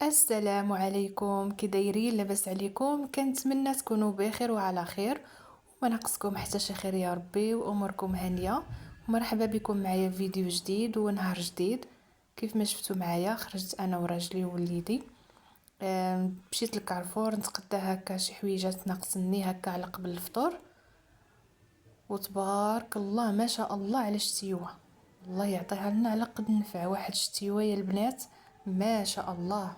السلام عليكم، كي دايرين؟ لاباس عليكم؟ كنتمنى تكونوا بخير وعلى خير وما ناقصكم حتى شي خير يا ربي واموركم هانيه. ومرحبا بكم معايا في فيديو جديد ونهار جديد. كيف ما شفتوا معايا خرجت انا وراجلي ووليدي. مشيت للكارفور نتقدى هكا شي حويجات ناقصني هكا على قبل الفطور. وتبارك الله ما شاء الله على الشتيوه. الله يعطيها لنا على قد النفع. واحد الشتيوه يا البنات ما شاء الله.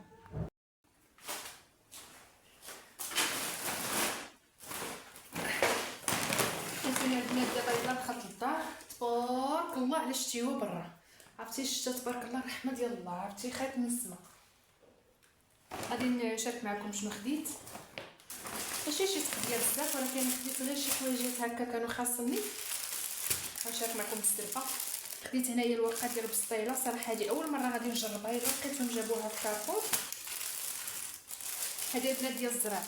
كنتوني البنات دابا يلاه دخلت للدار. تبارك الله على الشتيوه برا. عرفتي الشتا تبارك الله رحمه ديال الله. عرفتي خيط من السما. غادي نشارك معكم شنو خديت. ماشي شي تقديه بزاف ولكن خديت غير شي حوايجات هكا كانوا خاصني. غنشارك معكم السلفه. خديت هنايا الورقه ديال البسطيله. صراحه هذه اول مره غادي نجربها. لقيتهم جابوها في كارفور. هذه البنات ديال الزرع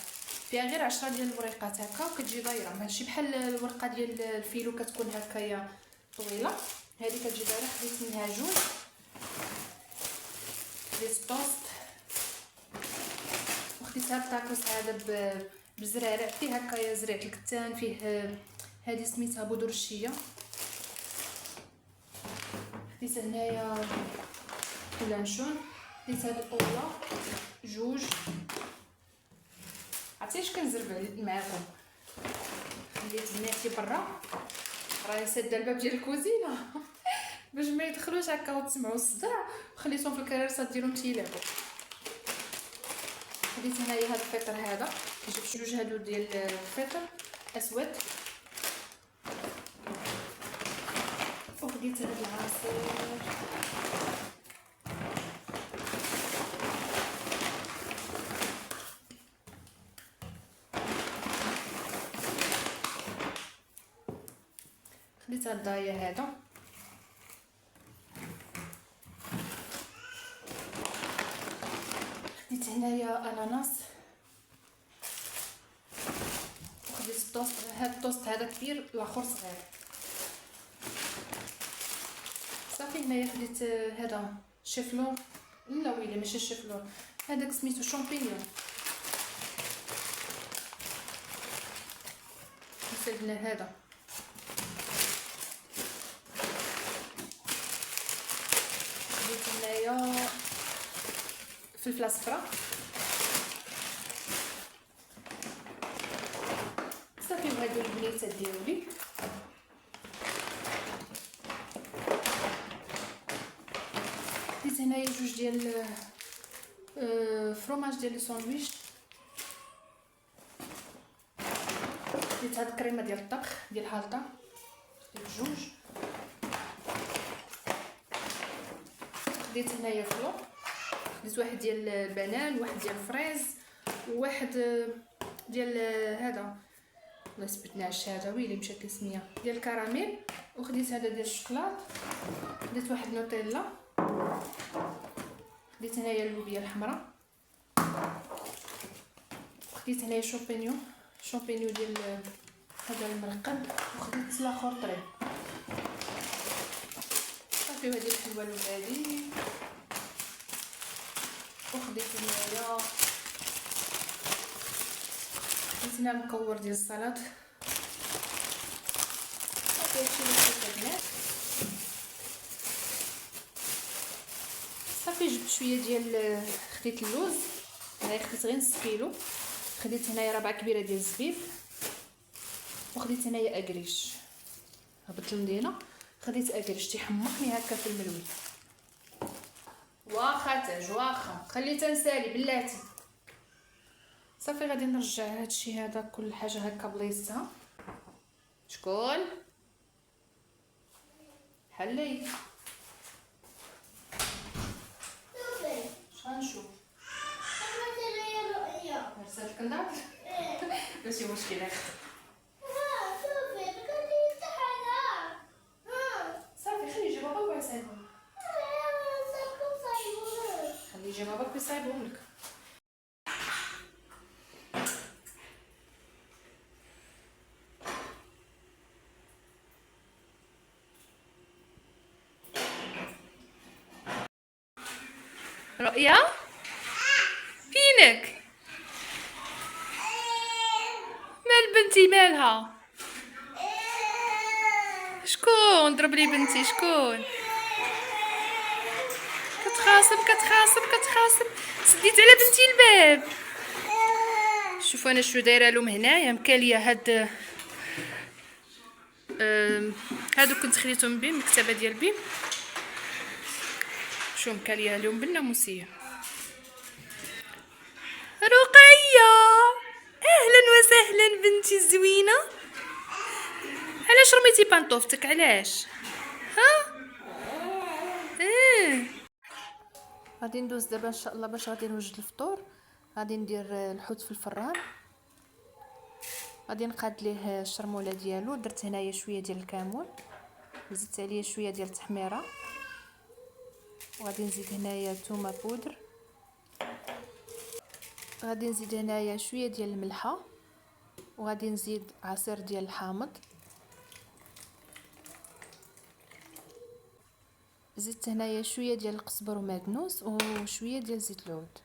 فيها غير 10 ديال الوريقات هكا وكتجي دايره ماشي بحال الورقه ديال الفيلو كتكون هكايا طويله. هذه كتجي دايره. خديت منها جوج. خديت الطوست وخديت هاد الطاكوس هذا بالزرارع فيه هكايا زريعه الكتان فيه. هذه سميتها بودر الشيه. خديت هنايا اللانشون. خديت هاد الاولا جوج. عرفتي اش كنزرب معاكم؟ خليت بناتي برا راهي ساده الباب ديال الكوزينه باش ما يدخلوش هكا وتسمعوا الصداع. وخليتهم في الكراسات ديالهم تيلعبوا. خديت هنايا هذا الفطر هذا. جبت جوج هادو ديال الفطر اسود. وخديت هاد العصير. خديت هاد الدايا هذا. خديت هنايا اناناس. وخديت الطوست. هاد الطوست هذا كبير الاخر صغير. صافي هنايا خديت هذا شيفلور. لا ويلي ماشي شيفلور هذاك سميتو شامبينيون. نسيبنا هذا. خديت هنايا فلفله صفراء. صافي وهادو البنيتات ديالي. خديت هنايا جوج ديال فروماج ديال الساندويتش. خديت هاد الكريمه ديال الطبخ ديال الحالطه. خديت جوج. خديت هنايا فلو. خديت واحد ديال البنان واحد ديال الفريز وواحد ديال هذا الله يثبت نعش هذا ويلي مشات لي سميه ديال الكراميل. وخديت هذا ديال الشوكولات. خديت واحد نوتيلا. خديت هنايا اللوبيا الحمراء. خديت هنايا شامبينيون ديال هذا المرقد. وخديت لاخر طري. صافي وهذه الحلوه لولادي. وخديت هنايا هنا المكور ديال السلطه. صافي هادشي اللي خديت البنات. صافي جبت شويه ديال خديت اللوز. هاي خديت غير نص كيلو. خديت هنايا ربعه كبيره ديال الزبيب. وخديت هنايا اكريش. هبط المدينه خديت اكريش تيحمقني هكا في الملوي. واخا تاج واخا خليتها نسالي بلاتي. صافي غادي نرجع هادشي هذا كل حاجه هكا بلايصتها. شكون حلي شغنشوف رسالك النار ماشي مشكله. صافي خلي يجي باباك ويصايبهم. خلي يجي باباك ويصايبهم لك. رؤيا فينك؟ مال بنتي مالها؟ شكون ضرب لي بنتي؟ شكون؟ كتخاصم. سديت على بنتي الباب. شوفوا انا شو دايره لهم هنايا. مكاليه هاد هادو كنت خليتهم بيه المكتبه ديال بيه. شو مكاليه لهم بالناموسيه. رقيه اهلا وسهلا بنتي الزوينه. علاش رميتي بانطوفتك؟ علاش؟ ها؟ غادي ندوز دابا ان شاء الله باش غادي نوجد الفطور. غادي ندير الحوت في الفران. غادي نقاد ليه الشرموله ديالو. درت هنايا شويه ديال الكمون، زدت عليه شويه ديال التحميره، وغادي نزيد هنايا تومه بودر. غادي نزيد هنايا شويه ديال الملحه، وغادي نزيد عصير ديال الحامض. زدت هنايا شويه ديال القزبر ومعدنوس وشويه ديال زيت العود.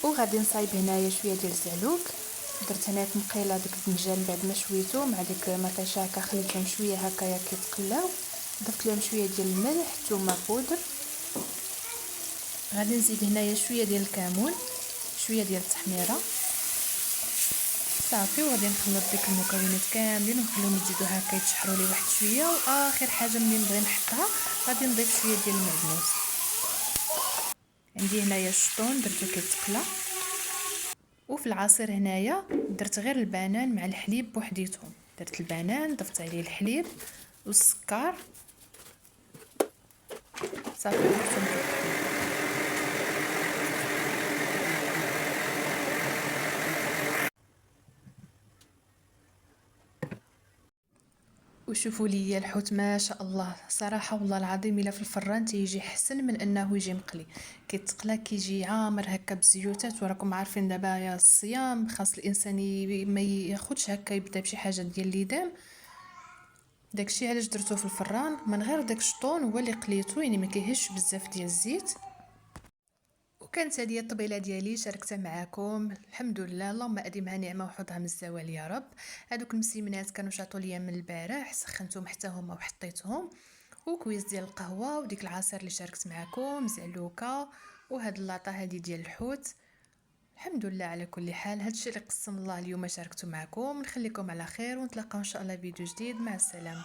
وغادي نصايب هنايا شويه ديال الزعلوك. درت هنايا في مقيله داك الدنجال بعد ما شويتو مع ديك مطيشه هكا، خليتهم شويه هكايا كيتقلاو. ضفت لهم شويه ديال الملح، ثومه بودر. غادي نزيد هنايا شويه ديال الكمون، شويه ديال التحميره، صافي. وغادي نخلط ديك المكونات كاملين ونخليهم يزيدوا هكا يتشحروا لي واحد شويه. واخر حاجه ملي نبغي نحطها غادي نضيف شويه ديال المعدنوس. عندي هنايا الشطون درتو كيتقلى. وفي العصير هنايا درت غير البنان مع الحليب بوحديتهم. درت البنان، ضفت عليه الحليب والسكر، صافي درتهم كيتقلى. وشوفوا لي الحوت ما شاء الله صراحه والله العظيم الا في الفران تيجي احسن من انه يجي مقلي. كيتقلى كيجي عامر هكا بالزيوتات. وراكم عارفين دابا يا الصيام خاص الانسان ما ياخذش هكا، يبدا بشي حاجه ديال الليدام. داكشي علاش درتو في الفران من غير داك الشطون هو اللي قليتو، يعني ما كيهش بزاف ديال الزيت. وكانت هذه الطبيله ديالي شاركتها معكم. الحمد لله، اللهم اديمها نعمه وحفظها من الزوال يا رب. هذوك المسيمنات كانوا شاطوا ليا من البارح، سخنتهم حتى هما وحطيتهم. وكويس ديال القهوه وديك العصير اللي شاركت معكم، زعلوكه، وهاد اللاطه هذه ديال الحوت. الحمد لله على كل حال. هادشي اللي قسم الله اليوم شاركته معكم. نخليكم على خير ونتلاقاو ان شاء الله فيديو جديد. مع السلامه.